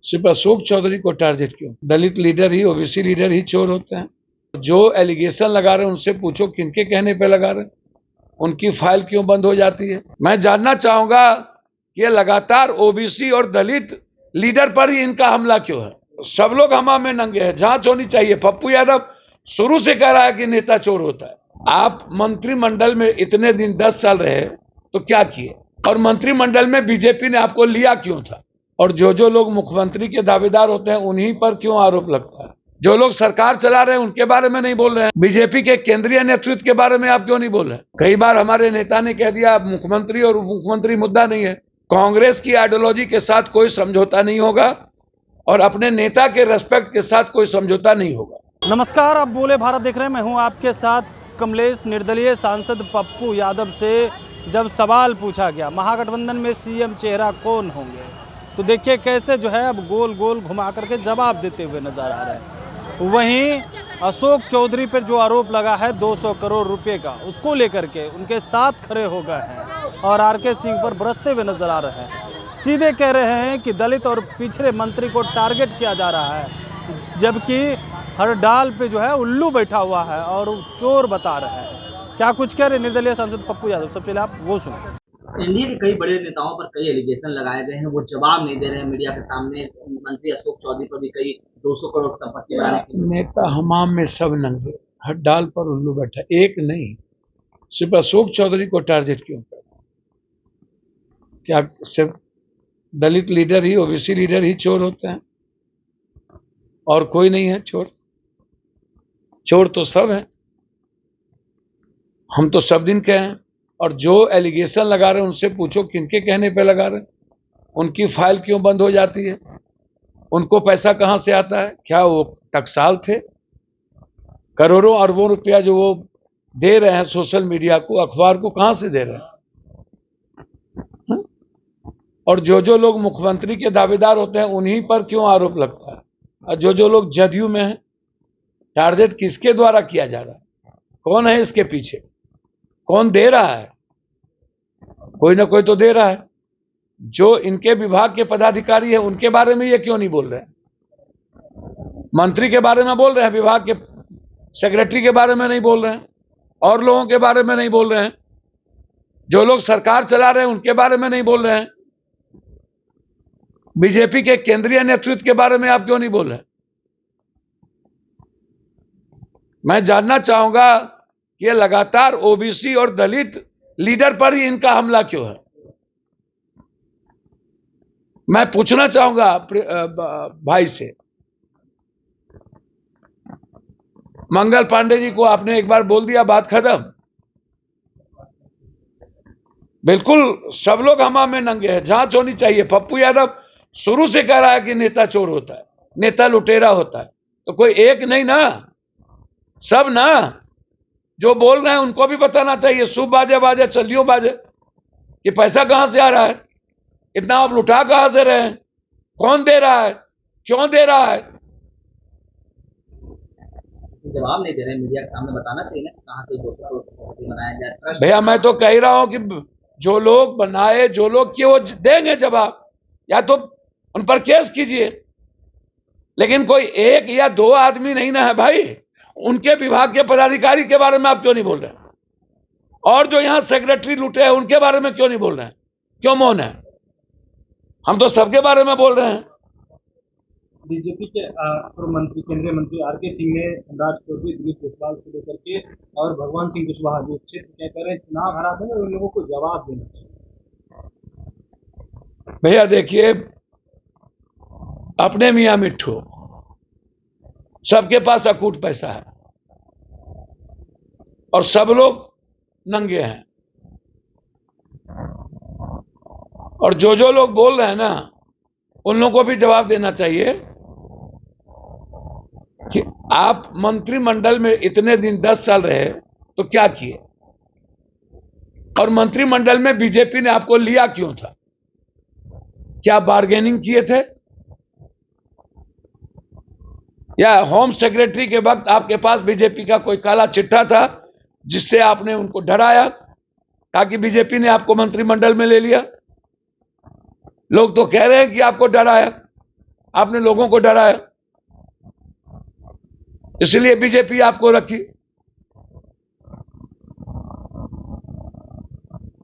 सिर्फ अशोक चौधरी को टारगेट क्यों? दलित लीडर ही, ओबीसी लीडर ही चोर होते हैं। जो एलिगेशन लगा रहे हैं उनसे पूछो किनके कहने पे लगा रहे हैं, उनकी फाइल क्यों बंद हो जाती है। मैं जानना चाहूंगा कि ये लगातार ओबीसी और दलित लीडर पर ही इनका हमला क्यों है। सब लोग हमा में नंगे हैं, जांच होनी चाहिए। पप्पू यादव शुरू से कह रहा है कि नेता चोर होता है। आप मंत्रिमंडल में इतने दिन 10 साल रहे तो क्या किए, और मंत्रिमंडल में बीजेपी ने आपको लिया क्यों था? और जो लोग मुख्यमंत्री के दावेदार होते हैं उन्हीं पर क्यों आरोप लगता है? जो लोग सरकार चला रहे हैं उनके बारे में नहीं बोल रहे हैं। बीजेपी के केंद्रीय नेतृत्व के बारे में आप क्यों नहीं बोल रहे हैं? कई बार हमारे नेता ने कह दिया मुख्यमंत्री और उप मुख्यमंत्री मुद्दा नहीं है। कांग्रेस की आइडियोलॉजी के साथ कोई समझौता नहीं होगा और अपने नेता के रेस्पेक्ट के साथ कोई समझौता नहीं होगा। नमस्कार, आप बोले भारत देख रहे हैं। मैं हूं आपके साथ कमलेश। निर्दलीय सांसद पप्पू यादव से जब सवाल पूछा गया महागठबंधन में सीएम चेहरा कौन होंगे, तो देखिए कैसे जो है अब गोल गोल घुमा करके जवाब देते हुए नजर आ रहे हैं। वहीं अशोक चौधरी पर जो आरोप लगा है 200 करोड़ रुपए का, उसको लेकर के उनके साथ खड़े हो गए हैं और आरके सिंह पर बरसते हुए नजर आ रहे हैं। सीधे कह रहे हैं कि दलित और पिछड़े मंत्री को टारगेट किया जा रहा है, जबकि हर डाल पे जो है उल्लू बैठा हुआ है और चोर बता रहे हैं। क्या कुछ कह रहे निर्दलीय सांसद पप्पू यादव, सबसे पहले आप वो सुनो। एनडीए के कई बड़े नेताओं पर कई एलिगेशन लगाए गए हैं, वो जवाब नहीं दे रहे हैं मीडिया के सामने। मंत्री अशोक चौधरी पर भी कई 200 करोड़ संपत्ति बनाने की। नेता हमाम में सब नंगे, हर डाल पर उल्लू बैठा, एक नहीं। सिर्फ अशोक चौधरी को टारगेट क्यों? क्या सिर्फ दलित लीडर ही, ओबीसी लीडर ही चोर होते हैं और कोई नहीं है चोर? चोर तो सब है, हम तो सब दिन कहे हैं। और जो एलिगेशन लगा रहे हैं उनसे पूछो किनके कहने पे लगा रहे हैं, उनकी फाइल क्यों बंद हो जाती है, उनको पैसा कहां से आता है? क्या वो टकसाल थे? करोड़ों अरबों रुपया जो वो दे रहे हैं सोशल मीडिया को, अखबार को, कहां से दे रहे हैं? और जो लोग मुख्यमंत्री के दावेदार होते हैं उन्हीं पर क्यों आरोप लगता है? और जो लोग जदयू में हैं, टारगेट किसके द्वारा किया जा रहा है? कौन है इसके पीछे? कौन दे रहा है? कोई ना कोई तो दे रहा है। जो इनके विभाग के पदाधिकारी है उनके बारे में ये क्यों नहीं बोल रहे हैं? मंत्री के बारे में बोल रहे हैं, विभाग के सेक्रेटरी के बारे में नहीं बोल रहे हैं, और लोगों के बारे में नहीं बोल रहे हैं। जो लोग सरकार चला रहे हैं उनके बारे में नहीं बोल रहे हैं। बीजेपी के केंद्रीय नेतृत्व के बारे में आप क्यों नहीं बोल रहे? मैं जानना चाहूंगा कि ये लगातार ओबीसी और दलित लीडर पर ही इनका हमला क्यों है। मैं पूछना चाहूंगा भाई से, मंगल पांडे जी को आपने एक बार बोल दिया, बात खत्म। बिल्कुल सब लोग हमा में नंगे हैं, जांच होनी चाहिए। पप्पू यादव शुरू से कह रहा है कि नेता चोर होता है, नेता लुटेरा होता है, तो कोई एक नहीं ना, सब ना। जो बोल रहे हैं उनको भी बताना चाहिए, शुभ बाजे बाजे चलियो बाजे, कि पैसा कहां से आ रहा है, इतना आप लुटा कहां से रहे हैं, कौन दे रहा है, क्यों दे रहा है? जवाब नहीं दे रहे हैं मीडिया के सामने, बताना चाहिए ना कहां से 200 करोड़ संपत्ति बनाया जाए। भैया मैं तो कह रहा हूं कि जो लोग बनाए, जो लोग किए, वो देंगे जवाब, या तो उन पर केस कीजिए। लेकिन कोई एक या दो आदमी नहीं ना है भाई। उनके विभाग के पदाधिकारी के बारे में आप क्यों नहीं बोल रहे हैं? और जो यहां सेक्रेटरी लूटे हैं उनके बारे में क्यों नहीं बोल रहे हैं? क्यों मौन है? हम तो सबके बारे में बोल रहे हैं। बीजेपी के पूर्व मंत्री, केंद्रीय मंत्री आरके सिंह ने सम्राट चौधरी, दिलीप जायसवाल से लेकर के और भगवान सिंह कुशवाहा जो क्षेत्र क्या कह रहे हैं चुनाव हरा देंगे, उन लोगों को जवाब देना चाहिए। भैया देखिए, अपने मियां मिट्ठू, सबके पास अकूट पैसा है और सब लोग नंगे हैं। और जो लोग बोल रहे हैं ना, उन लोगों को भी जवाब देना चाहिए कि आप मंत्रिमंडल में इतने दिन 10 साल रहे तो क्या किए, और मंत्रिमंडल में बीजेपी ने आपको लिया क्यों था? क्या बार्गेनिंग किए थे, या होम सेक्रेटरी के वक्त आपके पास बीजेपी का कोई काला चिट्ठा था जिससे आपने उनको डराया ताकि बीजेपी ने आपको मंत्रिमंडल में ले लिया? लोग तो कह रहे हैं कि आपको डराया। आपने लोगों को डराया, इसलिए बीजेपी आपको रखी।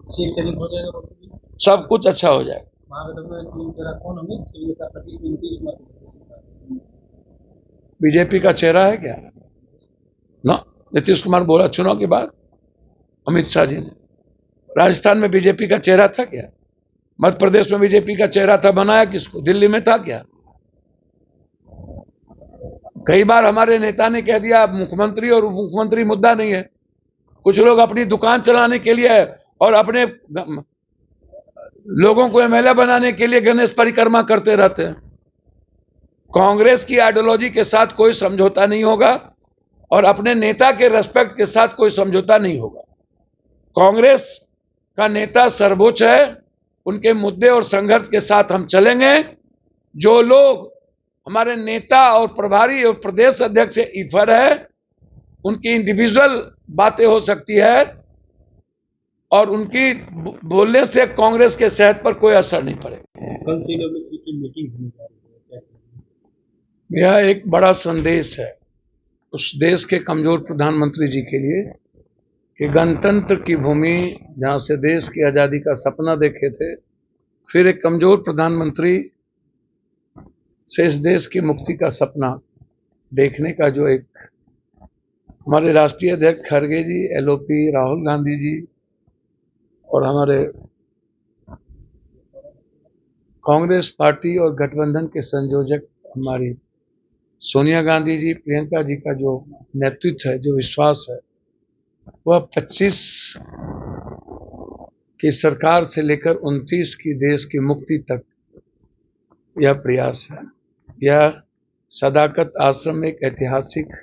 सीट शेयरिंग हो जाएगा पप्पू जी? सब कुछ अच्छा हो जाएगा। महागठबंधन में सीएम चेहरा कौन होंगे जिसके लिए 25 में नीतीश कुमार को? बीजेपी का चेहरा है क्या ना? नीतीश कुमार बोला चुनाव के बाद, अमित शाह जी ने। राजस्थान में बीजेपी का चेहरा था क्या? मध्य प्रदेश में बीजेपी का चेहरा था, बनाया किसको? दिल्ली में था क्या? कई बार हमारे नेता ने कह दिया मुख्यमंत्री और उप मुख्यमंत्री मुद्दा नहीं है। कुछ लोग अपनी दुकान चलाने के लिए और अपने लोगों को एमएलए बनाने के लिए गणेश परिक्रमा करते रहते हैं। कांग्रेस की आइडियोलॉजी के साथ कोई समझौता नहीं होगा और अपने नेता के रेस्पेक्ट के साथ कोई समझौता नहीं होगा। कांग्रेस का नेता सर्वोच्च है, उनके मुद्दे और संघर्ष के साथ हम चलेंगे। जो लोग हमारे नेता और प्रभारी और प्रदेश अध्यक्ष से इफर है, उनकी इंडिविजुअल बातें हो सकती है और उनकी बोलने से कांग्रेस के सेहत पर कोई असर नहीं पड़ेगा। कल सीडब्ल्यूसी की मीटिंग होने जा रही है, यह एक बड़ा संदेश है उस देश के कमजोर प्रधानमंत्री जी के लिए कि गणतंत्र की भूमि जहां से देश की आजादी का सपना देखे थे, फिर एक कमजोर प्रधानमंत्री से इस देश की मुक्ति का सपना देखने का जो एक हमारे राष्ट्रीय अध्यक्ष खड़गे जी, एलओपी राहुल गांधी जी और हमारे कांग्रेस पार्टी और गठबंधन के संयोजक हमारी सोनिया गांधी जी, प्रियंका जी का जो नेतृत्व है, जो विश्वास है, वह 25 की सरकार से लेकर 29 की देश की मुक्ति तक यह प्रयास है। यह सदाकत आश्रम में एक ऐतिहासिक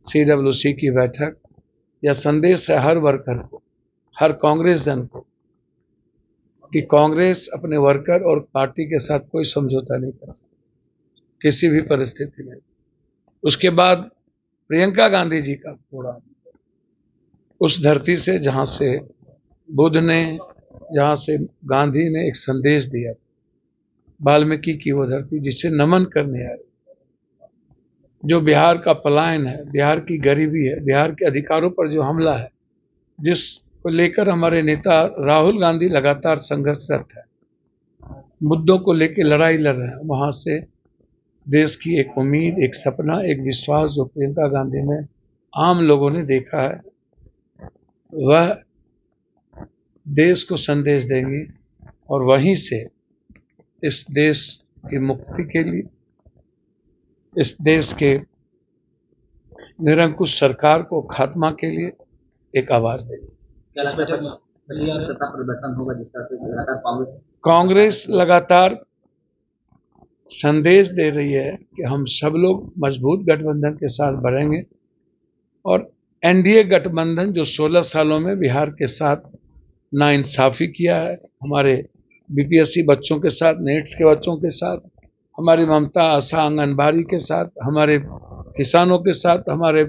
सीडब्ल्यूसी की बैठक, यह संदेश है हर वर्कर को, हर कांग्रेस जन को, कि कांग्रेस अपने वर्कर और पार्टी के साथ कोई समझौता नहीं कर सकती किसी भी परिस्थिति में। उसके बाद प्रियंका गांधी जी का पूरा उस धरती से जहां से बुद्ध ने, जहां से गांधी ने एक संदेश दिया था, वाल्मीकि की वो धरती जिसे नमन करने आए। जो बिहार का पलायन है, बिहार की गरीबी है, बिहार के अधिकारों पर जो हमला है, जिसको लेकर हमारे नेता राहुल गांधी लगातार संघर्षरत है, मुद्दों को लेकर लड़ाई लड़ रहे हैं, वहां से देश की एक उम्मीद, एक सपना, एक विश्वास जो प्रियंका गांधी में आम लोगों ने देखा है, वह देश को संदेश देंगी और वहीं से इस देश की मुक्ति के लिए, इस देश के निरंकुश सरकार को खात्मा के लिए एक आवाज देंगी। क्या लगता है सत्ता परिवर्तन होगा जिस तरह से लगातार कांग्रेस लगातार संदेश दे रही है कि हम सब लोग मजबूत गठबंधन के साथ बढ़ेंगे और एनडीए गठबंधन जो 16 सालों में बिहार के साथ नाइंसाफी किया है, हमारे बीपीएससी बच्चों के साथ, नेट्स के बच्चों के साथ, हमारी ममता आशा आंगनबाड़ी के साथ, हमारे किसानों के साथ, हमारे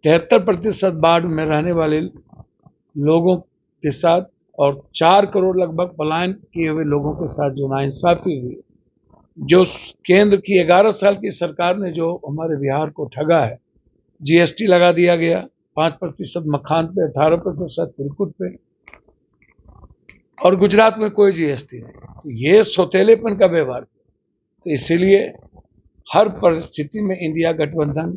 73% बाढ़ में रहने वाले लोगों के साथ और 4 करोड़ लगभग पलायन किए हुए लोगों के साथ जो नाइंसाफी हुई, जो केंद्र की 11 साल की सरकार ने जो हमारे बिहार को ठगा है, जीएसटी लगा दिया गया 5% मखान पे, 18% तिलकुट पे, और गुजरात में कोई जीएसटी नहीं। तो ये सौतेलेपन का व्यवहार। तो इसीलिए हर परिस्थिति में इंडिया गठबंधन,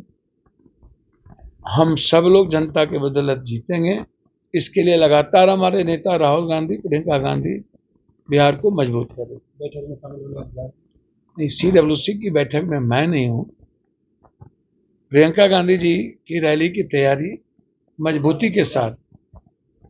हम सब लोग जनता के बदौलत जीतेंगे। इसके लिए लगातार हमारे नेता राहुल गांधी, प्रियंका गांधी बिहार को मजबूत करेंगे। बैठक में शामिल होंगे? सीडब्ल्यूसी की बैठक में मैं नहीं हूं। प्रियंका गांधी जी की रैली की तैयारी मजबूती के साथ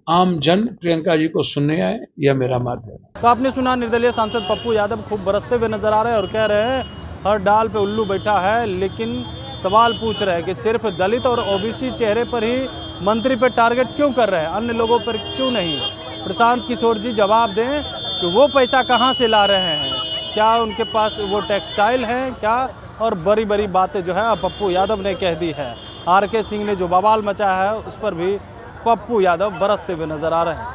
आम जन प्रियंका जी को सुनने आए, यह मेरा माध्यम है। तो आपने सुना, निर्दलीय सांसद पप्पू यादव खूब बरसते हुए नजर आ रहे हैं और कह रहे हैं हर डाल पे उल्लू बैठा है, लेकिन सवाल पूछ रहे हैं कि सिर्फ दलित और ओबीसी चेहरे पर ही मंत्री पर टारगेट क्यों कर रहे हैं, अन्य लोगों पर क्यों नहीं। प्रशांत किशोर जी जवाब दें कि वो पैसा कहाँ से ला रहे हैं, क्या उनके पास वो टेक्सटाइल है क्या, और बड़ी बड़ी बातें जो है पप्पू यादव ने कह दी है। आरके सिंह ने जो बवाल मचाया है उस पर भी पप्पू यादव बरसते हुए नजर आ रहे हैं।